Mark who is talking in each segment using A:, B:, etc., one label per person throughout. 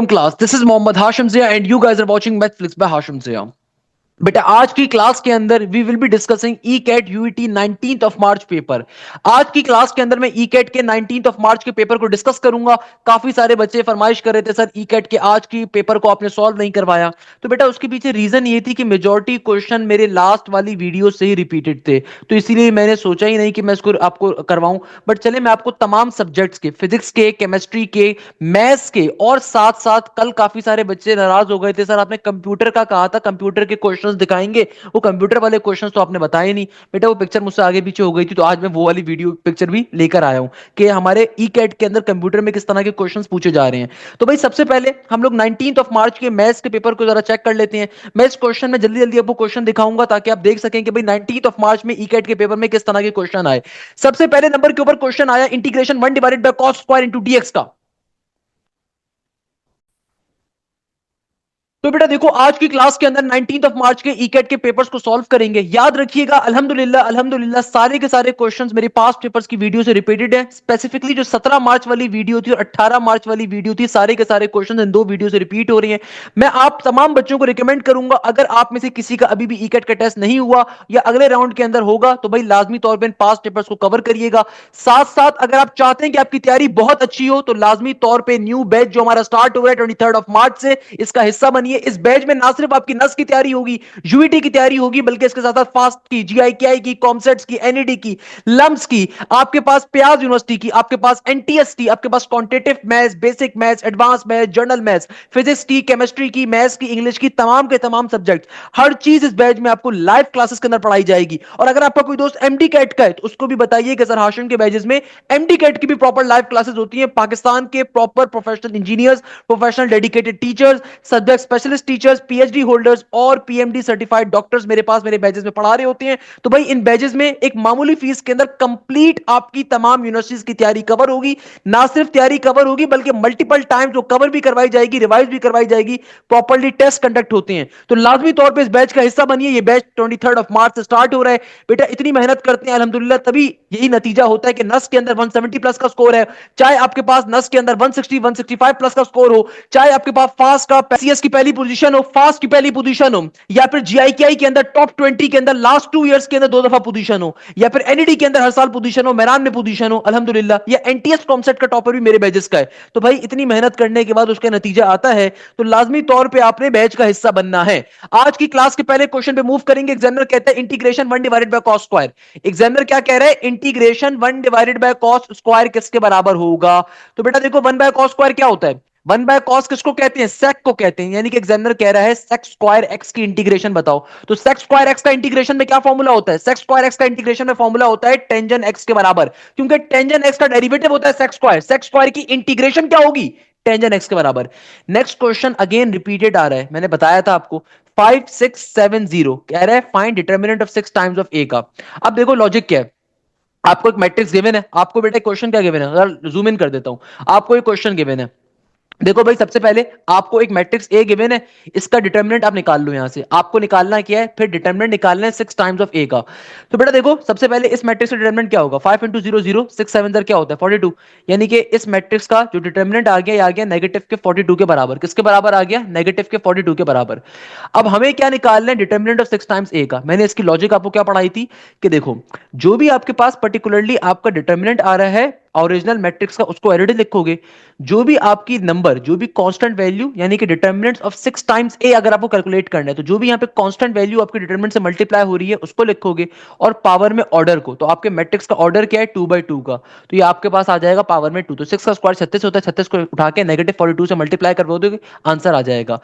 A: Class. This is Mohammad Hashim Zia and you guys are watching Mathflix by Hashim Zia. बेटा आज की class के अंदर we will be discussing E CAT UET 19th of March paper. आज की class के अंदर मैं ई कैट के 19th ऑफ मार्च के पेपर को डिस्कस करूंगा। काफी सारे बच्चे फरमाइश कर रहे थे सर ई कैट के आज की पेपर को आपने सॉल्व नहीं करवाया, तो बेटा उसके पीछे रीजन ये थी कि मेजॉरिटी क्वेश्चन मेरे लास्ट वाली वीडियो से ही रिपीटेड थे, तो इसीलिए मैंने सोचा ही नहीं कि मैं इसको आपको करवाऊं। बट चले मैं आपको तमाम सब्जेक्ट्स के, फिजिक्स के, केमिस्ट्री के, मैथ्स के, और साथ साथ कल काफी सारे बच्चे नाराज हो गए थे सर आपने कंप्यूटर का कहा था, कंप्यूटर के क्वेश्चंस दिखाएंगे, वो कंप्यूटर वाले क्वेश्चंस तो आपने बताए नहीं। बेटा वो पिक्चर मुझसे आगे पीछे हो गई थी, तो आज मैं वो वाली वीडियो पिक्चर भी लेकर आया हूं कि हमारे ई कैट के अंदर कंप्यूटर में किस तरह के क्वेश्चंस पूछे जा रहे हैं। तो भाई सबसे पहले हम लोग 19th ऑफ मार्च के मैथ्स के पेपर को जरा चेक कर लेते हैं। मैं इस क्वेश्चन में जल्दी जल्दी आपको क्वेश्चन दिखाऊंगा ताकि आप देख सकें कि भाई 19th ऑफ मार्च में ई कैट के पेपर में किस तरह के क्वेश्चन आए। सबसे पहले नंबर के ऊपर क्वेश्चन आया integration 1 divided by cos square into dx का। तो बेटा देखो आज की क्लास के अंदर 19th ऑफ मार्च के ई कैट के पेपर्स को सॉल्व करेंगे। याद रखिएगा अल्हम्दुलिल्लाह अल्हम्दुलिल्लाह सारे के सारे क्वेश्चंस मेरे पास्ट पेपर्स की वीडियो से रिपीटेड है। स्पेसिफिकली जो 17 मार्च वाली वीडियो थी और 18 मार्च वाली वीडियो थी, सारे के सारे क्वेश्चंस इन दो वीडियो से रिपीट हो रही हैं। मैं आप तमाम बच्चों को रिकमेंड करूंगा अगर आप में से किसी का अभी भी ई कैट का टेस्ट नहीं हुआ या अगले राउंड के अंदर होगा तो भाई लाजमी तौर पर पास्ट पेपर्स को कवर करिएगा। साथ साथ अगर आप चाहते हैं कि आपकी तैयारी बहुत अच्छी हो तो लाजमी तौर पर न्यू बैच जो हमारा स्टार्ट हो रहा है 23 ऑफ मार्च से, इसका हिस्सा बनिए। इस बैच में ना सिर्फ आपकी नस की तैयारी होगी, यूईटी की तैयारी होगी, बल्कि इसके साथ साथ फास्ट की, जीआईकेआई की, कॉमसेट्स की, एनईडी की, लम्स की, आपके पास प्याज यूनिवर्सिटी की, आपके पास एनटीएस की, आपके पास quantitative maths, basic maths, advance maths, general maths, physics की, केमिस्ट्री की, मैथ्स की, इंग्लिश की, तमाम के तमाम सब्जेक्ट, हर चीज इस बैच में आपको लाइव क्लासेस के अंदर पढ़ाई जाएगी। और अगर आपका कोई दोस्त एमडी कैट का है तो उसको भी बताइए कि सर हाशिम के बैचेस में एमडी कैट की भी प्रॉपर लाइव क्लासेस होती हैं। पाकिस्तान के proper professional engineers, professional dedicated teachers, subject specialist teachers, PhD holders और पीएमडी सर्टिफाइड डॉक्टर्स मेरे पास मेरे बैचेस में पढ़ा रहे होते हैं। तो भाई इन बैचेस में एक मामूली फीस के अंदर कंप्लीट आपकी तमाम यूनिवर्सिटीज की तैयारी कवर होगी। ना सिर्फ तैयारी कवर होगी बल्कि मल्टीपल टाइम जो कवर भी करवाई जाएगी, रिवाइज भी करवाई जाएगी, प्रॉपर्ली टेस्ट कंडक्ट होते हैं। तो लाजमी तौर पर इस बैच का हिस्सा बनिए। ये बैच 23 ऑफ मार्च से स्टार्ट हो रहा है। बेटा इतनी मेहनत करते हैं अल्हम्दुलिल्लाह, तभी यही नतीजा होता है कि नस के अंदर 170 प्लस का स्कोर है। चाहे आपके पास नस के अंदर 160 165 प्लस का स्कोर हो, चाहे आपके पास फास्ट का सीएस की पहली पोजीशन हो, फास्ट की पहली पोजीशन हो, या फिर जीआईकेआई के अंदर टॉप 20 के अंदर लास्ट 2 इयर्स के अंदर 2 दफा पोजीशन हो, या फिर एनईडी के अंदर हर साल पोजीशन हो, मैरान में पोजीशन हो अल्हम्दुलिल्लाह, या एनटीएस कॉमसेट का टॉपर भी मेरे बैचेस का है। तो भाई इतनी मेहनत करने के बाद उसका नतीजा आता है तो लाजमी तौर पे आपने बैच का हिस्सा बनना है। आज की क्लास के पहले क्वेश्चन पे मूव करेंगे। एग्जामिनर कहता है integration 1 divided by cos square. Examiner क्या कह रहा है? Integration 1 divided by cos square किसके बराबर होगा? तो बेटा देखो 1 बाय कॉस स्क्वायर क्या होता है? 1 बाय कॉस किसको कहते हैं? सेक को कहते हैं। यानी कि एग्जामिनर कह रहा है सेक स्क्वायर एक्स की इंटीग्रेशन बताओ। तो सेक स्क्वायर एक्स का इंटीग्रेशन में क्या फॉर्मूला होता है? सेक स्क्वायर एक्स का इंटीग्रेशन में फॉर्मूला होता है टेंजन एक्स के बराबर, क्योंकि टेंजन एक्स का डेरिवेटिव होता है सेक स्क्वायर। सेक स्क्वायर की इंटीग्रेशन क्या होगी? टेंजन एक्स के बराबर। नेक्स्ट क्वेश्चन अगेन रिपीटेड आ रहा है, मैंने बताया था आपको। 5670 कह रहा है find determinant of 6 times of A का। अब देखो लॉजिक क्या है। आपको एक मैट्रिक्स गिवन है, आपको बेटा क्वेश्चन क्या गिवन है, जूम इन कर देता हूं। आपको एक क्वेश्चन गिवन है, देखो भाई सबसे पहले आपको एक मैट्रिक्स ए गिवन है, इसका डिटरमिनेंट आप निकाल लो। यहां से आपको निकालना क्या है? फिर डिटरमिनेंट निकालना है 6 टाइम्स ऑफ ए का। तो बेटा देखो सबसे पहले इस मैट्रिक्स का डिटरमिनेंट क्या होगा? 5 इंटू 0 0, 6 7 क्या होता है? 42। यानी कि इस मैट्रिक्स का जो डिटरमिनेंट आ गया नेगेटिव के 42 के बराबर। किसके बराबर आ गया? नेगेटिव के 42 के बराबर। अब हमें क्या निकालना है? डिटरमिनेंट ऑफ 6 टाइम्स ए का। मैंने इसकी लॉजिक आपको क्या पढ़ाई थी कि देखो जो भी आपके पास पर्टिकुलरली आपका डिटरमिनेंट आ रहा है ओरिजिनल मैट्रिक्स का, उसको ऑलरेडी लिखोगे। जो भी आपकी नंबर, जो भी कांस्टेंट वैल्यू यानी कि डिटरमिनेंट्स ऑफ 6 टाइम्स ए अगर आपको कैलकुलेट करना है तो जो भी यहां पे कांस्टेंट वैल्यू आपके डिटरमिनेंट से मल्टीप्लाई हो रही है उसको लिखोगे, और पावर में ऑर्डर को। तो आपके मैट्रिक्स का ऑर्डर क्या है? 2/2 का। तो ये आपके पास आ जाएगा पावर में 2। तो 6 का स्क्वायर 36 होता है, 36 को उठा के नेगेटिव 42 से मल्टीप्लाई करवा दोगे, आंसर आ जाएगा।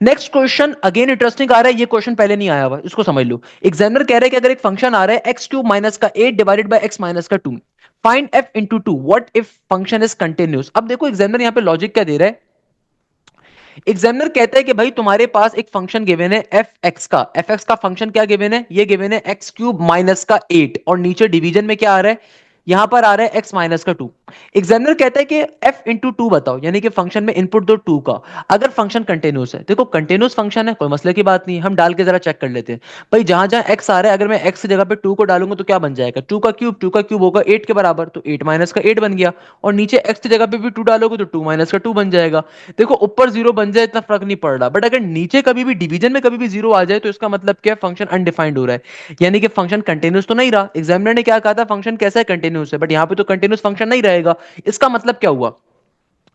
A: नेक्स्ट क्वेश्चन अगेन इंटरेस्टिंग आ रहा है, ये क्वेश्चन पहले नहीं आया हुआ, इसको समझ लो। एग्जामिनर कह रहे हैं कि अगर एक फंक्शन आ रहा है x³ माइनस का 8 डिवाइडेड बाय x माइनस का 2, find f into 2 what if function is continuous. अब देखो एग्जामिनर यहां पे लॉजिक क्या दे रहा है। एग्जामिनर कहता है कि भाई तुम्हारे पास एक फंक्शन गिवन है fx का। fx का फंक्शन क्या गिवन है? ये गिवन है x³ माइनस का 8, और नीचे डिवीजन में क्या आ रहा है? यहां पर आ रहा है x माइनस का 2। एग्जामिनर कहता है कि f इंटू टू बताओ, यानी कि फंक्शन में इनपुट दो टू का, अगर फंक्शन कंटिन्यूस है। देखो कंटिन्यूस फंक्शन है, कोई मसले की बात नहीं है, हम डाल के जरा चेक कर लेते हैं। भाई जहां जहां x आ रहा है, अगर मैं x की जगह पे टू को डालूंगा तो क्या बन जाएगा, टू का क्यूब होगा 8 के बराबर, तो 8 माइनस का 8 बन गया। और नीचे x की जगह पे भी टू डालोगे तो 2 माइनस का 2 बन जाएगा। देखो ऊपर जीरो बन जाए इतना फर्क नहीं पड़ रहा, बट अगर नीचे कभी भी डिवीजन में कभी भी जीरो आ जाए तो इसका मतलब क्या, फंक्शन अनडिफाइंड हो रहा है, यानी कि फंक्शन कंटिन्यूस तो नहीं रहा। एग्जामिनर ने क्या कहा था, फंक्शन कैसा है, कंटिन्यूस है, बट यहां पे तो कंटिन्यूस फंक्शन नहीं रहेगा। इसका मतलब क्या हुआ,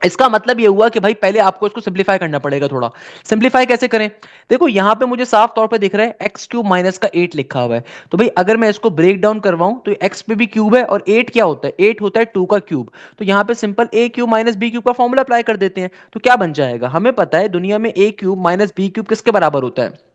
A: इसका मतलब यह हुआ कि भाई पहले आपको इसको सिंपलीफाई करना पड़ेगा थोड़ा। सिंपलीफाई कैसे करें, देखो यहां पे मुझे साफ तौर पे दिख रहा है एक्स क्यूब माइनस का 8 लिखा हुआ है। तो भाई अगर मैं इसको ब्रेक डाउन करवाऊं तो एक्स पे भी क्यूब है, और 8 क्या होता है, 8 होता है 2 का क्यूब। तो यहां पे सिंपल ए क्यूब माइनस बी क्यूब का फॉर्मूला अप्लाई कर देते हैं। तो क्या बन जाएगा, हमें पता है दुनिया में ए क्यूब माइनस बी क्यूब किसके बराबर होता है,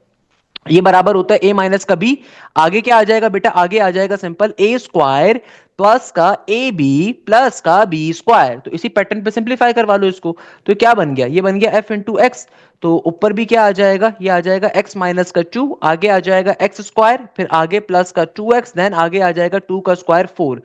A: ये बराबर होता है ए माइनस का बी। आगे क्या आ जाएगा बेटा, आगे आ जाएगा सिंपल ए स्क्वायर प्लस का ए बी प्लस का बी स्क्वायर। तो इसी पैटर्न पे सिंपलीफाई करवा लो इसको। तो क्या बन गया, ये बन गया एफ इंटू एक्स। तो ऊपर भी क्या आ जाएगा, ये आ जाएगा एक्स माइनस का 2, आगे आ जाएगा एक्स स्क्वायर, फिर आगे प्लस का 2x, देन आगे आ जाएगा 2 का स्क्वायर 4।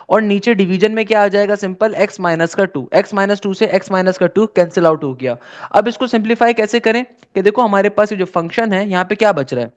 A: और नीचे डिवीजन में क्या आ जाएगा, सिंपल x माइनस का 2, x माइनस 2 से x माइनस का 2 कैंसिल आउट हो गया। अब इसको सिंपलीफाई कैसे करें, कि देखो हमारे पास ये जो फंक्शन है यहाँ पे क्या बच रहा है,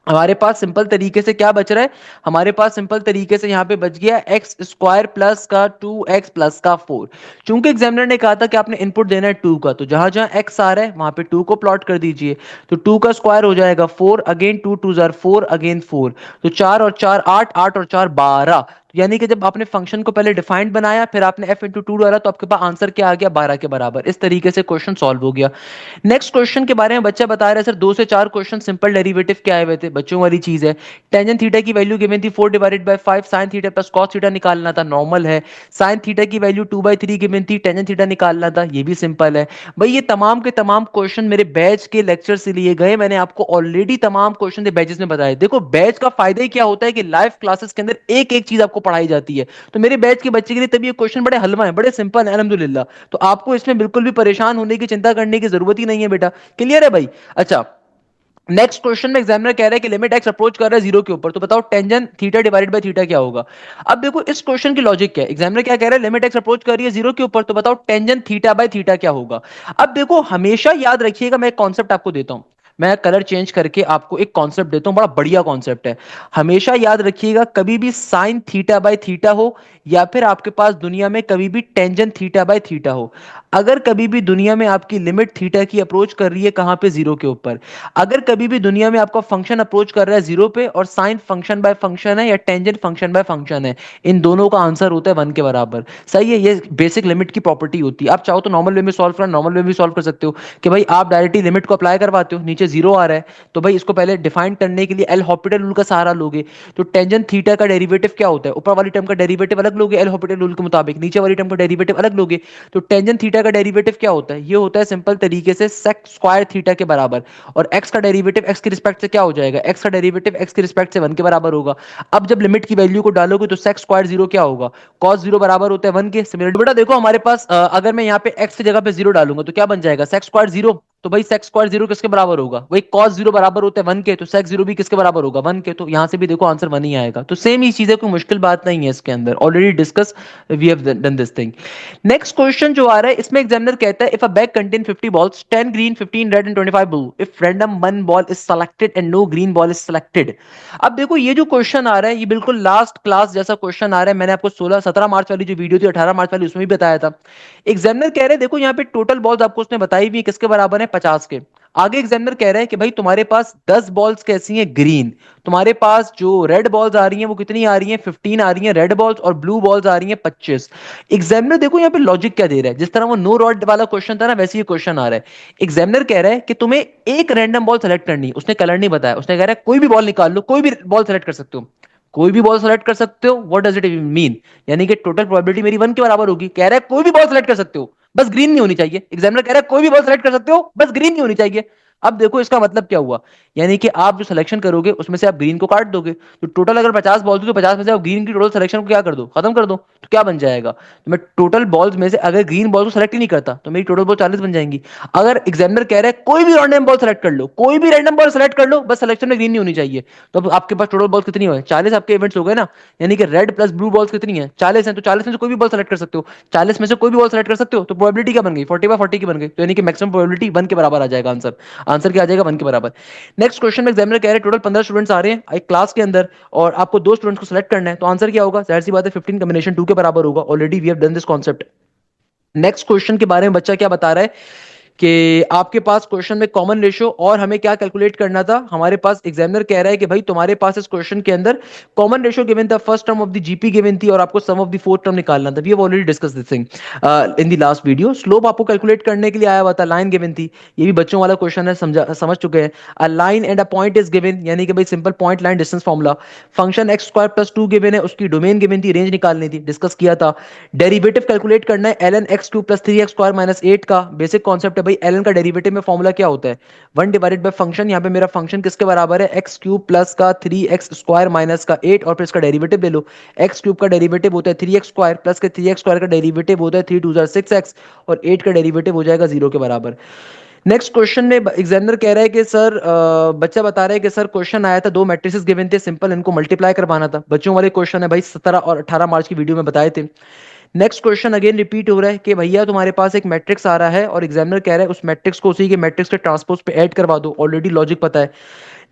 A: हमारे पास सिंपल तरीके से क्या बच रहा है, हमारे पास सिंपल तरीके से यहां पे बच गया एक्स स्क्वायर प्लस का 2x प्लस का 4। चूंकि एग्जामिनर ने कहा था कि आपने इनपुट देना है 2 का, तो जहां जहां x आ रहा है वहां पे 2 को प्लॉट कर दीजिए। तो 2 का स्क्वायर हो जाएगा 4, अगेन 2 2 जार 4, अगेन 4। तो 4 और 4 8, 8 और 4 12। यानी कि जब आपने फंक्शन को पहले डिफाइंड बनाया, फिर आपने f इंटू टू डाला, तो आपके पास आंसर क्या आ गया, 12 के बराबर। इस तरीके से क्वेश्चन सॉल्व हो गया। नेक्स्ट क्वेश्चन के बारे में बच्चा बता रहा है, सर 2 से 4 क्वेश्चन सिंपल डेरिवेटिव के आए हुए थे, बच्चों वाली चीज है। टेंजेंट थीटा की वैल्यू गिवन थी 4 divided by 5 sine theta plus cos theta निकालना था, नॉर्मल है। साइन थीटा की वैल्यू 2/3 गिवन थी, टेंजेंट थीटा निकालना था, ये भी सिंपल है। भाई ये तमाम के तमाम क्वेश्चन मेरे बैच के लेक्चर से लिए गए, मैंने आपको ऑलरेडी तमाम क्वेश्चन बैचेस में बताए। देखो बैच का फायदा ही क्या होता है कि लाइव क्लासेस के अंदर एक एक चीज आपको पढ़ाई जाती है। तो मेरे बैच के बच्चे के लिए तभी ये क्वेश्चन बड़े हलवा है, बड़े सिंपल है अल्हम्दुलिल्लाह। तो आपको इसमें बिल्कुल भी परेशान होने की, चिंता करने की जरूरत ही नहीं है बेटा। क्लियर है भाई। अच्छा, नेक्स्ट क्वेश्चन में एग्जामिनर कह रहा है कि लिमिट एक्स अप्रोच कर रहा है जीरो के ऊपर, तो बताओ tangent theta divided by theta क्या होगा। अब देखो इस क्वेश्चन की लॉजिक क्या है, एग्जामिनर क्या कह रहा है, लिमिट एक्स अप्रोच कर रही है जीरो के ऊपर, तो बताओ टेंजेंट थीटा बाय थीटा क्या होगा। अब देखो हमेशा याद रखिएगा, मैं एक कॉन्सेप्ट आपको देता हूं, मैं कलर चेंज करके आपको एक कॉन्सेप्ट देता हूं, बड़ा बढ़िया कॉन्सेप्ट है। हमेशा याद रखिएगा, कभी भी साइन थीटा बाय थीटा हो, या फिर आपके पास दुनिया में कभी भी टेंजेंट थीटा बाय थीटा हो, अगर कभी भी दुनिया में आपकी लिमिट थीटा की अप्रोच कर रही है कहां पे, जीरो के ऊपर, अगर कभी भी दुनिया में आपका फंक्शन अप्रोच कर रहा है जीरो पे, और साइन फंक्शन बाय फंक्शन है या टेंजेंट फंक्शन बाय फंक्शन है, इन दोनों का आंसर होता है 1 के बराबर। सही है, ये बेसिक लिमिट की प्रॉपर्टी होती है। आप चाहो तो नॉर्मल वे में सॉल्व करना, नॉर्मल वे में सॉल्व कर सकते हो कि भाई आप डायरेक्टली लिमिट को अप्लाई करवाते हो, नीचे जीरो आ रहा है, तो भाई इसको पहले डिफाइन करने के लिए एल हॉपिटल रूल का सहारा लोगे। तो टेंजेंट थीटा का डेरिवेटिव क्या होता है, ऊपर वाली टर्म का डेरिवेटिव अलग लोगे एल हॉपिटल रूल के मुताबिक, नीचे वाली टर्म का डेरिवेटिव अलग लोगे। तो टेंजेंट थीटा का डेरिवेटिव क्या होता है, ये होता है सिंपल तरीके से सेक स्क्वायर थीटा के बराबर। और एक्स का डेरिवेटिव एक्स की रिस्पेक्ट से क्या हो जाएगा, एक्स का डेरिवेटिव एक्स की रिस्पेक्ट से 1 के बराबर होगा। अब जब लिमिट की वैल्यू को डालोगे तो सेक स्क्वायर जीरो क्या होगा, कॉस जीरो बराबर होता है 1 के। सिमिलर बेटा देखो हमारे पास अगर मैं यहाँ पे एक्स की जगह पे जीरो डालूंगा तो क्या बन जाएगा, सेक स्क्वायर जीरो। तो भाई सेक स्क्वायर जीरो किसके बराबर होगा, वही कॉस जीरो बराबर होता है 1 के, तो सेक जीरो भी किसके बराबर होगा, 1 के। तो यहां से भी देखो आंसर 1 ही आएगा। तो सेम ही चीज है, कोई मुश्किल बात नहीं है इसके अंदर, already discuss, we have done this thing. Next question जो आ रहा है, इसमें एग्जामिनर कहता है if a bag contain 50 balls 10 green 15 red and 25 blue, if random 1 ball is selected and no green ball is selected. अब देखो ये जो क्वेश्चन आ रहा है, ये बिल्कुल लास्ट क्लास जैसा क्वेश्चन आ रहा है। मैंने आपको 16-17 मार्च वाली जो वीडियो थी, 18 मार्च वाली, उसमें भी बताया था। एग्जामिनर कह रहे हैं देखो यहाँ पे टोटल बॉल्स आपको उसने बताई हुई है किसके बराबर है, 50 के। आगे एग्जामिनर कह रहे हैं कि भाई तुम्हारे पास 10 बॉल्स कैसी हैं, ग्रीन। तुम्हारे पास जो रेड बॉल्स आ रही हैं वो कितनी आ रही हैं, 15 आ रही हैं रेड बॉल्स, और ब्लू बॉल्स आ रही हैं 25। एग्जामिनर देखो यहाँ पे लॉजिक क्या दे रहा है, जिस तरह वो नो रॉड वाला क्वेश्चन था ना, वैसे ही क्वेश्चन आ रहा है। एग्जामिनर कह रहा है कि तुम्हें एक रैंडम बॉल सेलेक्ट करनी है, उसने कलर नहीं बताया, उसने कह रहा है कोई भी बॉल निकाल लो, कोई भी बॉल सेलेक्ट कर सकते हो, कोई भी बॉल सेलेक्ट कर सकते हो। व्हाट डज इट मीन, यानी कि टोटल प्रोबेबिलिटी मेरी 1 के बराबर होगी। कह रहा है कोई भी बॉल सेलेक्ट कर सकते हो, बस ग्रीन नहीं होनी चाहिए। एग्जामिनर कह रहा है कोई भी बॉल सेलेक्ट कर सकते हो, बस ग्रीन नहीं होनी चाहिए। अब देखो इसका मतलब क्या हुआ, यानी कि आप जो सिलेक्शन करोगे उसमें से आप ग्रीन को काट दोगे। तो टोटल अगर 50 बॉल थी तो 50 में से आप ग्रीन की टोटल सिलेक्शन को क्या कर दो, खत्म कर दो। तो क्या बन जाएगा, तो मैं टोटल बॉल्स में से अगर ग्रीन बॉल को सेलेक्ट ही नहीं करता तो मेरी टोटल बॉल 40 बन जाएंगी। अगर एग्जामिनर कह रहा है कोई भी रैंडम बॉल सेलेक्ट कर लो, कोई भी रैंडम बॉल सेलेक्ट कर लो, बस सिलेक्शन में ग्रीन नहीं होनी चाहिए, तो अब आपके पास टोटल बॉल्स कितनी हो, 40 आपके इवेंट्स हो गए ना, यानी कि रेड प्लस ब्लू बॉल्स कितनी है, 40 है, तो 40 में से कोई भी बॉल सेलेक्ट कर सकते हो, 40 में से कोई भी बॉल सेलेक्ट कर सकते हो, तो प्रोबेबिलिटी क्या बन गई, 40/40 की बन गई, तो यानी कि मैक्सिमम प्रोबेबिलिटी 1 के बराबर आ जाएगा आंसर। आंसर क्या आ जाएगा, 1 के बराबर। नेक्स्ट क्वेश्चन में एग्जामिनर कह रहे हैं टोटल 15 स्टूडेंट्स आ रहे हैं एक क्लास के अंदर और आपको 2 स्टूडेंट्स को सिलेक्ट करना है, तो आंसर क्या होगा, जाहिर सी बात है 15 कॉम्बिनेशन 2 के बराबर होगा। Already we have done this concept. Next question के बारे में बच्चा क्या बता रहा है कि आपके पास क्वेश्चन में कॉमन रेशियो और हमें क्या कैलकुलेट करना था, हमारे पास एग्जामिनर कह रहा है कि भाई तुम्हारे पास इस क्वेश्चन के अंदर कॉमन रेशियो गिवन था, first term of the GP given थी और आपको sum of the fourth term निकालना था। We have already discuss this thing in the last video. Slope आपको कैलकुलेट करने के लिए आया हुआ था, लाइन गिवन थी, ये भी बच्चों वाला क्वेश्चन है, समझ चुके हैं। A line and a point is given, यानी कि भाई simple point line distance formula. Function x square plus 2 given है, उसकी डोमेन गिवन थी, रेंज निकालनी थी, डिस्कस किया था। डेरिवेटिव कैलकुलेट करना है ln x cube plus 3x square minus 8 का, बेसिक कॉन्सेप्ट है भाई, ln का डेरिवेटिव में फॉर्मूला क्या होता है, 1 डिवाइडेड बाय फंक्शन, यहाँ पे मेरा फंक्शन किसके बराबर है, एक्स क्यूब प्लस का 3x स्क्वायर माइनस का 8 और फिर इसका डेरिवेटिव ले लो, एक्स क्यूब का डेरिवेटिव होता है 3x स्क्वायर प्लस के 3x स्क्वायर का डेरिवेटिव होता है 3 2 6x और 8 का डेरिवेटिव हो जाएगा 0 के बराबर। नेक्स्ट क्वेश्चन में एग्जामिनर कह रहा है कि सर बच्चा बता रहा है कि सर क्वेश्चन आया था, 2 मैट्रिसेस गिवन थे, सिंपल इनको मल्टीप्लाई करवाना था। बच्चों वाले क्वेश्चन है भाई, 17 और 18 मार्च की वीडियो में बताए थे। नेक्स्ट क्वेश्चन अगेन रिपीट हो रहा है कि भैया तुम्हारे पास एक मैट्रिक्स आ रहा है और एग्जामिनर कह रहा है उस मैट्रिक्स को उसी के मैट्रिक्स के ट्रांसपोज पे ऐड करवा दो, ऑलरेडी लॉजिक पता है।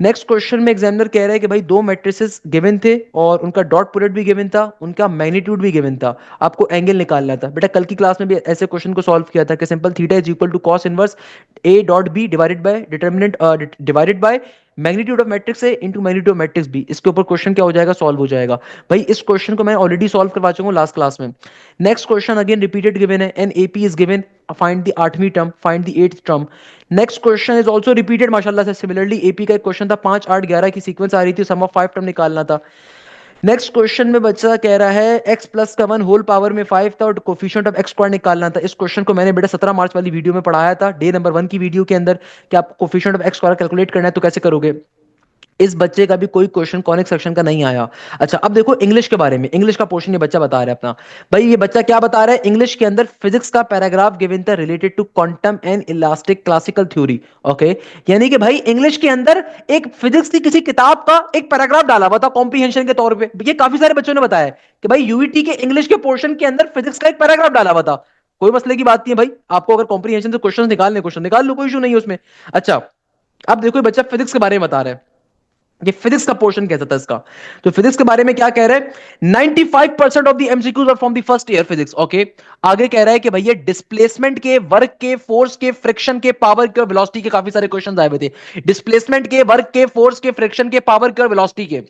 A: नेक्स्ट क्वेश्चन में एग्जामिनर कह रहा है कि भाई 2 मैट्रिसेस गिवन थे और उनका डॉट प्रोडक्ट भी गिवन था, उनका मैग्नीट्यूड भी गिवन था, आपको एंगल निकालना था। बेटा कल की क्लास में भी ऐसे क्वेश्चन को सॉल्व किया था कि simple theta is equal to cos inverse A dot B divided by determinant divided by magnitude of matrix A into magnitude of matrix B. इसके ऊपर क्वेश्चन क्या हो जाएगा, सॉल्व हो जाएगा। भाई इस क्वेश्चन को मैं ऑलरेडी सॉल्व करवा चुका हूं लास्ट क्लास में। Next question again repeated given है, an AP is given, find the 8वीं term, find the 8th term. Next question is also repeated माशाल्लाह से, सिमिलरली एपी का एक क्वेश्चन था, 5 8 11 की सीक्वेंस आ रही थी, सम ऑफ 5 टर्म निकालना था। नेक्स्ट क्वेश्चन में बच्चा कह रहा है x प्लस का 1 होल पावर में 5 था और कोफिशिएंट ऑफ x स्क्वायर निकालना था। इस क्वेश्चन को मैंने बेटा 17 मार्च वाली वीडियो में पढ़ाया था, डे नंबर 1 की वीडियो के अंदर, कि आप coefficient of x square calculate करना है तो कैसे करोगे। इस बच्चे का भी कोई क्वेश्चन कॉनिक सेक्शन का नहीं आया। अच्छा अब देखो इंग्लिश के बारे में, इंग्लिश का पोर्शन ये बच्चा बता रहा है अपना। भाई ये बच्चा क्या बता रहा है, इंग्लिश के अंदर फिजिक्स का पैराग्राफ गिवन था related to quantum and elastic classical theory. Okay, यानी कि भाई इंग्लिश के अंदर एक फिजिक्स की किसी किताब का एक पैराग्राफ डाला हुआ था कॉम्प्रीहेंशन के तौर पर। ये काफी सारे बच्चों ने बताया कि भाई यूईटी के इंग्लिश के पोर्शन के अंदर फिजिक्स का एक पैराग्राफ डाला हुआ था। कोई मसले की बात नहीं है भाई, आपको अगर कॉम्प्रीहेंशन से क्वेश्चन निकालने, क्वेश्चन निकाल लो, कोई इशू नहीं है उसमें। अच्छा अब देखो बच्चा फिजिक्स के बारे में बता रहा है, ये फिजिक्स का पोर्शन कैसा था इसका। तो फिजिक्स के बारे में क्या कह रहे हैं, 95% of the MCQs are from the first year physics. Okay, आगे कह रहा है कि भैया डिस्प्लेसमेंट के, वर्क के, फोर्स के, फ्रिक्शन के, पावर के और वेलोसिटी के काफी सारे क्वेश्चन आए हुए थे। डिस्प्लेसमेंट के, वर्क के, फोर्स के, फ्रिक्शन के, पावर के और वेलोसिटी के।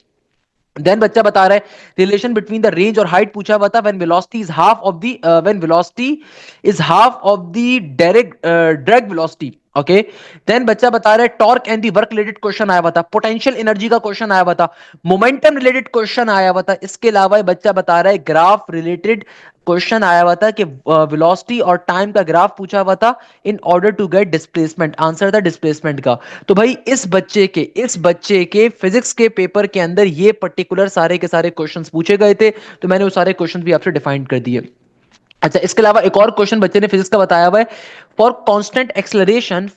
A: देन बच्चा बता रहा है रिलेशन बिटवीन द रेंज और हाइट पूछा हुआ था, when velocity is half of the when velocity is half of the direct velocity. Okay, then बच्चा बता रहा है torque and the work related question आया हुआ था, पोटेंशियल एनर्जी का क्वेश्चन आया हुआ था, मोमेंटम रिलेटेड क्वेश्चन आया हुआ था। इसके अलावा बच्चा बता रहा है ग्राफ रिलेटेड क्वेश्चन आया हुआ था कि वेलोसिटी और टाइम का ग्राफ पूछा हुआ था in order to get displacement, answer था डिस्प्लेसमेंट का। तो भाई इस बच्चे के फिजिक्स के पेपर के अंदर ये पर्टिकुलर सारे के सारे क्वेश्चंस पूछे गए थे, तो मैंने वो सारे क्वेश्चंस भी आपसे डिफाइन कर दिए। अच्छा इसके अलावा एक और क्वेश्चन बच्चे ने फिजिक्स का बताया हुआ है, for constant acceleration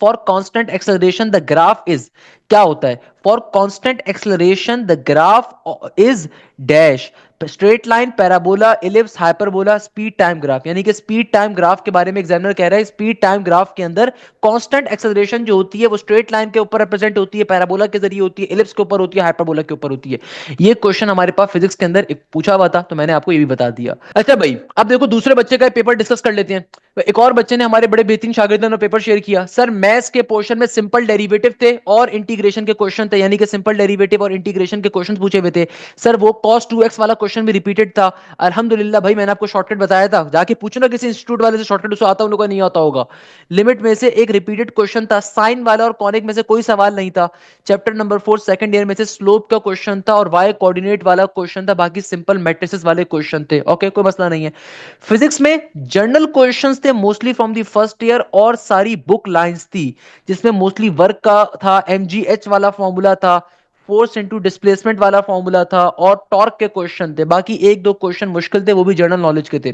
A: the graph is, क्या होता है, for constant acceleration the graph is dash, straight line, parabola, ellipse, hyperbola, speed time graph. यानी कि स्पीड टाइम ग्राफ के बारे में एग्जामिनर कह रहा है, स्पीड टाइम ग्राफ के अंदर कांस्टेंट एक्सेलरेशन जो होती है वो स्ट्रेट लाइन के ऊपर रिप्रेजेंट होती है, पैराबोला के जरिए होती है, इलिप्स के ऊपर होती है, हाइपरबोला के ऊपर होती है। ये क्वेश्चन हमारे पास फिजिक्स के अंदर पूछा हुआ था, तो मैंने आपको ये भी बता दिया। अच्छा भाई अब देखो दूसरे बच्चे का पेपर डिस्कस कर लेते हैं। एक और बच्चे ने, हमारे बड़े बेहतरीन शागिर्द ने पेपर शेयर किया, सर मैथ्स के पोर्शन में सिंपल डेरिवेटिव थे और इंटीग्रेशन के क्वेश्चन थे, यानी कि सिंपल डेरिवेटिव और इंटीग्रेशन के क्वेश्चन पूछे हुए थे। सर वो cos 2x वाला क्वेश्चन भी रिपीटेड था। अल्हम्दुलिल्लाह भाई मैंने आपको शॉर्टकट बताया था, जाके पूछना किसी इंस्टीट्यूट वाले से शॉर्टकट उसको आता, उन लोगों को नहीं आता होगा। लिमिट में से एक रिपीटेड क्वेश्चन था, साइन वाला और कॉनिक में से कोई सवाल नहीं था। चैप्टर नंबर 4 सेकंड ईयर में से स्लोप का क्वेश्चन था और वाई कोऑर्डिनेट वाला क्वेश्चन था, बाकी सिंपल मैट्रिसेस वाले क्वेश्चन थे। ओके कोई मसला नहीं है। फिजिक्स में जर्नल क्वेश्चंस थे mostly from the first year और सारी बुक लाइंस थी, जिसमें मोस्टली वर्क का था, एमजीएच वाला फॉर्मूला था, फोर्स इनटू डिस्प्लेसमेंट वाला फॉर्मूला था और टॉर्क के क्वेश्चन थे। बाकी एक दो क्वेश्चन मुश्किल थे, वो भी जनरल नॉलेज के थे।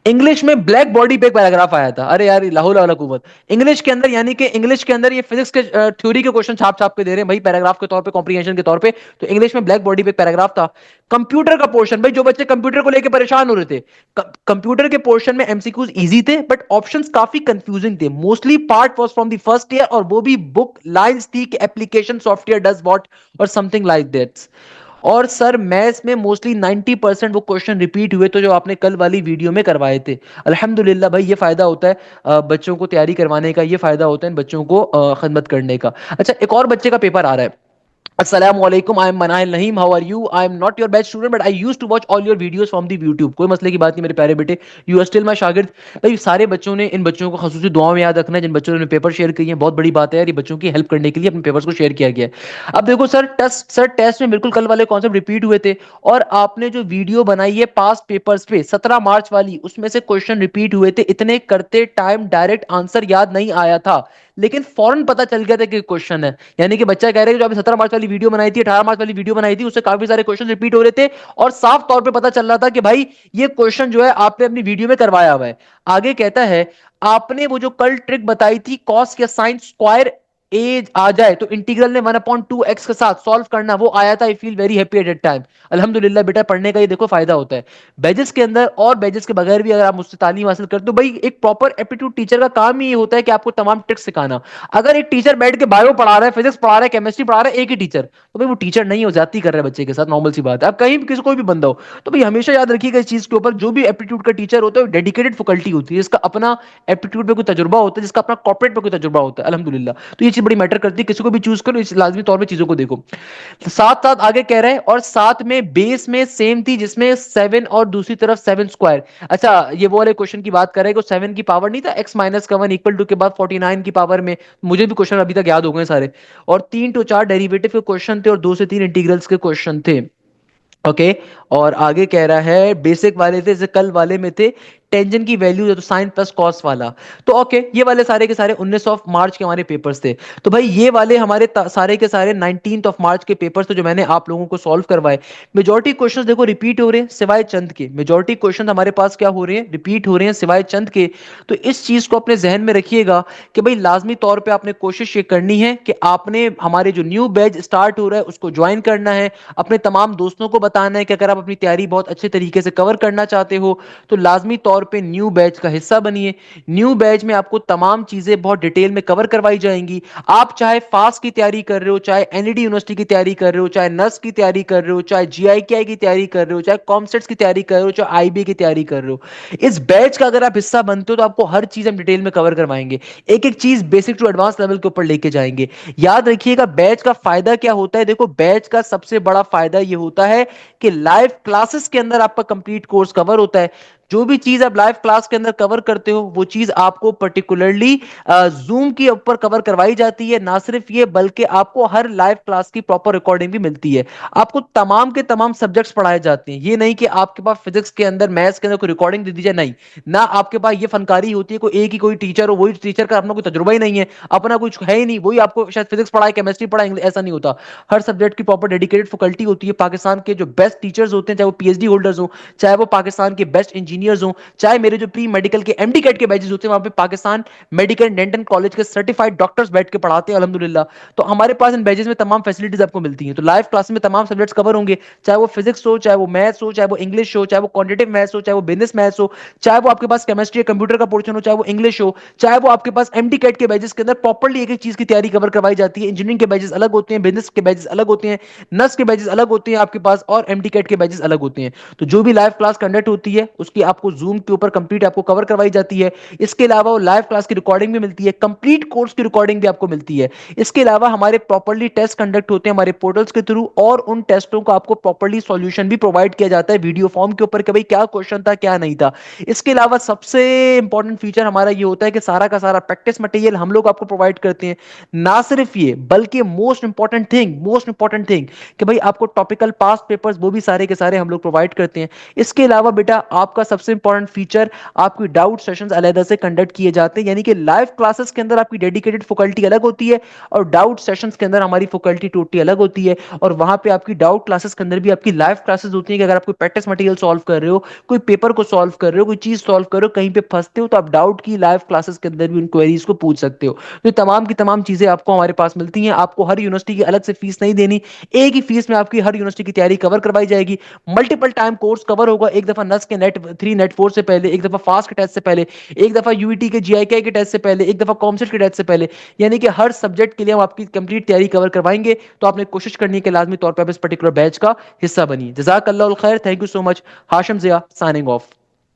A: इंग्लिश में ब्लैक बॉडी पे एक पैराग्राफ आया था, अरे यार लाहौल वाला कुवत इंग्लिश के अंदर, यानी कि इंग्लिश के अंदर ये फिजिक्स के थ्योरी के क्वेश्चन छाप छाप के दे रहे हैं भाई, पैराग्राफ के तौर पे, कॉम्प्रिहेंशन के तौर पे। तो इंग्लिश में ब्लैक बॉडी पे एक पैराग्राफ था। कंप्यूटर का पोर्शन, भाई जो बच्चे कंप्यूटर को लेकर परेशान हो रहे थे, कंप्यूटर के पोर्शन में एमसीक्यूज इजी थे बट ऑप्शंस काफी कंफ्यूजिंग थे। Mostly part was from the first year, और वो भी बुक लाइंस थी कि एप्लीकेशन सॉफ्टवेयर डज व्हाट और समथिंग लाइक दैट। और सर मैथ्स में मोस्टली 90% वो क्वेश्चन रिपीट हुए, तो जो आपने कल वाली वीडियो में करवाए थे। अल्हम्दुलिल्लाह भाई, ये फायदा होता है बच्चों को तैयारी करवाने का, ये फायदा होता है इन बच्चों को खिदमत करने का। अच्छा, एक और बच्चे का पेपर आ रहा है। अस्सलाम वालेकुम, I am Manail Naheem, how are you? I am not your batch student but I used to watch all your videos from the YouTube. कोई मसले की बात नहीं मेरे प्यारे बेटे, यू आर स्टिल माय शागिर्द। भाई सारे बच्चों ने, इन बच्चों को खसूसी दुआओं में याद रखना है, जिन बच्चों ने पेपर शेयर किए हैं। बहुत बड़ी बात है यार, ये बच्चों की हेल्प करने के लिए अपने पेपर्स को शेयर किया गया है। अब देखो सर, टेस्ट में बिल्कुल कल वाले कॉन्सेप्ट रिपीट हुए थे, और आपने जो वीडियो बनाई है पास्ट पेपर्स पे 17 मार्च वाली, उसमें से क्वेश्चन रिपीट हुए थे। इतने करते टाइम डायरेक्ट आंसर याद नहीं आया था, लेकिन फौरन पता चल गया था कि क्वेश्चन है। यानी कि बच्चा कह रहा है कि जो अभी 17 मार्च वाली वीडियो बनाई थी, 18 मार्च वाली वीडियो बनाई थी, उससे काफी सारे क्वेश्चन रिपीट हो रहे थे, और साफ तौर पे पता चल रहा था कि भाई ये क्वेश्चन जो है आपने अपनी वीडियो में करवाया हुआ है। आगे कहता है, आपने वो जो कल ट्रिक बताई थी कॉस या साइन स्क्वायर ए आ जाए तो इंटीग्रल ने 1/2x के साथ सॉल्व करना, वो आया था। I feel very happy at that time. अल्हम्दुलिल्लाह बेटा, पढ़ने का ये देखो फायदा होता है बैजेस के अंदर, और बैजेस के बगैर भी अगर आप मुझसे तालीम हासिल करते हो। भाई एक प्रॉपर एप्टीट्यूड टीचर का काम ही ये होता है कि आपको तमाम ट्रिक्स सिखाना। अगर एक टीचर बैठ के बायो पढ़ा रहा है, फिजिक्स पढ़ा रहा है, केमिस्ट्री पढ़ा रहा है, एक ही टीचर, तो भाई वो टीचर नहीं हो, जाती कर रहा है बच्चे के साथ, नॉर्मल सी बात है। आप कहीं भी किसी कोई भी बंदा हो, तो भाई हमेशा याद रखिएगा इस चीज के ऊपर, जो भी एप्टीट्यूड का टीचर होता है डेडिकेटेड फैकल्टी होती है, जिसका अपना एप्टीट्यूड पे कोई तजुर्बा होता है, जिसका अपना कॉर्पोरेट पे कोई तजुर्बा होता है। अल्हम्दुलिल्लाह, तो ये चीज बड़ी मैटर करती है। किसी को भी चूज करो, इस लाजमी तौर पे चीजों को देखो। साथ साथ आगे कह रहे हैं, और साथ में बेस में सेम थी, जिसमें 7 और दूसरी तरफ 7 स्क्वायर। अच्छा, ये वो वाले क्वेश्चन की बात कर रहे हैं कि 7 की पावर नहीं था, x माइनस का 1 इक्वल टू के बाद 49 की पावर में। मुझे भी क्वेश्चन अभी तक याद हो गए सारे, और 3 to 4 डेरिवेटिव के क्वेश्चन थे, और 2 से 3 इंटीग्रल्स के क्वेश्चन थे। ओके और आगे कह रहा है बेसिक वाले थे, जैसे कल वाले में थे टेंजेंट की वैल्यू, तो साइन प्लस कॉस वाला। तो ओके, ये वाले सारे के सारे 19 ऑफ मार्च के हमारे पेपर्स थे। तो भाई ये वाले हमारे सारे के सारे 19 ऑफ मार्च के पेपर्स थे, जो मैंने आप लोगों को सॉल्व करवाए। मेजॉरिटी क्वेश्चंस देखो रिपीट हो रहे हैं सिवाय चंद के। मेजॉरिटी क्वेश्चन हमारे पास क्या हो रहे हैं, रिपीट हो रहे हैं सिवाय चंद के। तो इस चीज को अपने जहन में रखिएगा कि भाई लाजमी तौर पे आपने कोशिश ये करनी है कि आपने हमारे जो न्यू बैच स्टार्ट हो रहा है उसको ज्वाइन करना है। अपने तमाम दोस्तों को बताना है कि अगर आप अपनी तैयारी बहुत अच्छे तरीके से कवर करना चाहते हो तो लाजमी तौर पे न्यू बैच का हिस्सा बनिए। न्यू बैच में आपको तमाम चीजें बहुत डिटेल में कवर करवाई जाएंगी। आप चाहे फास्ट की तैयारी कर रहे हो, चाहे एनईडी यूनिवर्सिटी की तैयारी कर रहे हो, चाहे नर्स की तैयारी कर रहे हो, चाहे जीआईकेआई की तैयारी कर रहे हो, चाहे कॉमसेट्स की तैयारी कर रहे हो, चाहे आईबीए की तैयारी कर रहे हो, इस बैच का अगर आप हिस्सा बनते हो तो आपको हर चीज हम डिटेल में कवर करवाएंगे। एक एक चीज बेसिक टू एडवांस लेवल के ऊपर लेके जाएंगे। याद रखिएगा बैच का फायदा क्या होता है। देखो बैच का सबसे बड़ा फायदा यह होता है कि लाइव क्लासेस के अंदर आपका कंप्लीट कोर्स कवर होता है। जो भी चीज आप लाइव क्लास के अंदर कवर करते हो वो चीज आपको पर्टिकुलरली जूम के ऊपर कवर करवाई जाती है। ना सिर्फ ये बल्कि आपको हर लाइव क्लास की प्रॉपर रिकॉर्डिंग भी मिलती है। आपको तमाम के तमाम सब्जेक्ट्स पढ़ाए जाते हैं। ये नहीं कि आपके पास फिजिक्स के अंदर मैथ्स के अंदर कोई रिकॉर्डिंग दे दी जाए, नहीं। ना आपके पास ये फनकारी होती है कोई एक ही कोई टीचर हो, वही टीचर का अपना कोई तजुर्बा ही नहीं है, अपना कुछ है ही नहीं, वही आपको शायद फिजिक्स पढ़ाए, केमिस्ट्री पढ़ाए, ऐसा नहीं होता। हर सब्जेक्ट की प्रॉपर डेडिकेटेड फैकल्टी होती है। पाकिस्तान के जो बेस्ट टीचर्स होते हैं, चाहे वो पीएचडी होल्डर्स हो, चाहे वो पाकिस्तान के बेस्ट इंजीनियर्स हो, चाहे मेरे जो प्री मेडिकल के एमडी कैट के बैचेस होते हैं, वहां पे पाकिस्तान मेडिकल डेंटल कॉलेज के सर्टिफाइड डॉक्टर्स बैठ के पढ़ाते हैं अल्हम्दुलिल्लाह। तो हमारे पास इन बैचेस में तमाम फैसिलिटीज आपको मिलती हैं। तो लाइव क्लास में तमाम सब्जेक्ट्स कवर होंगे, चाहे वो फिजिक्स हो, चाहे वो मैथ्स हो, चाहे वो इंग्लिश हो, चाहे वो क्वांटिटेटिव मैथ्स हो, चाहे वो बिजनेस मैथ्स हो, चाहे वो आपके पास केमिस्ट्री कंप्यूटर का पोर्शन हो, चाहे वो इंग्लिश हो, चाहे वो आपके पास एमडी कैट के बैचेस के अंदर प्रॉपर्ली एक एक चीज की तैयारी कवर करवाई जाती है। इंजीनियरिंग के बैचेस अलग होते हैं, बिजनेस के बैचेस अलग होते हैं, नर्स के बैचेस अलग होते हैं आपके पास, और एमडी कैट के बैचेस अलग होते हैं। तो जो भी लाइव क्लास कंडक्ट होती है उसकी आपको जूम के ऊपर कंप्लीट आपको कवर करवाई जाती है। इसके अलावा वो लाइव क्लास की रिकॉर्डिंग भी मिलती है, कंप्लीट कोर्स की रिकॉर्डिंग भी आपको मिलती है। इसके अलावा हमारे प्रॉपर्ली टेस्ट कंडक्ट होते हैं हमारे पोर्टल्स के थ्रू, और उन टेस्टों को आपको प्रॉपर्ली सॉल्यूशन भी प्रोवाइड किया जाता है वीडियो फॉर्म के ऊपर कि भाई क्या क्वेश्चन था क्या नहीं था। इसके अलावा सबसे इंपॉर्टेंट फीचर हमारा ये होता है कि सारा का सारा प्रैक्टिस मटेरियल हम लोग आपको प्रोवाइड करते हैं। ना सिर्फ ये बल्कि मोस्ट इंपॉर्टेंट थिंग कि भाई आपको टॉपिकल पास्ट पेपर्स वो भी सारे के सारे हम लोग प्रोवाइड करते हैं। इसके अलावा बेटा आपका सबसे इंपॉर्टेंट फीचर, आपकी डाउट सेशंस अलग से कंडक्ट किए जाते हैं, यानी कि लाइव क्लासेस के अंदर आपकी डेडिकेटेड फैकल्टी अलग होती है और डाउट सेशंस के अंदर हमारी फैकल्टी टोटली अलग होती है। और वहां पे आपकी डाउट क्लासेस के अंदर भी आपकी लाइव क्लासेस होती है कि अगर आप कोई प्रैक्टिस मटेरियल सॉल्व कर रहे हो, कोई पेपर को सॉल्व कर रहे हो, कोई चीज सॉल्व कर रहे हो, कहीं पे फंसते हो, तो आप डाउट की लाइव क्लासेस के अंदर भी उन क्वेरीज को पूछ सकते हो। तो तमाम की तमाम चीजें आपको हमारे पास मिलती हैं। आपको हर यूनिवर्सिटी की अलग से फीस नहीं देनी, एक ही फीस में आपकी हर यूनिवर्सिटी की तैयारी कवर करवाई जाएगी। मल्टीपल टाइम कोर्स कवर होगा, एक दफा नस के नेट 3 नेट 4 से पहले, एक दफा फास्ट के टेस्ट से पहले, एक दफा यूईटी के जीआईके के टेस्ट से पहले, एक दफा कॉमसेट के टेस्ट से पहले, यानी कि हर सब्जेक्ट के लिए हम आपकी कंप्लीट तैयारी कवर करवाएंगे। तो आपने कोशिश करनी है कि लाजमी तौर पर आप इस पर्टिकुलर बैच का हिस्सा बनिए। जजाक अल्लाह खैर, thank you so much. Hashim Zia signing of.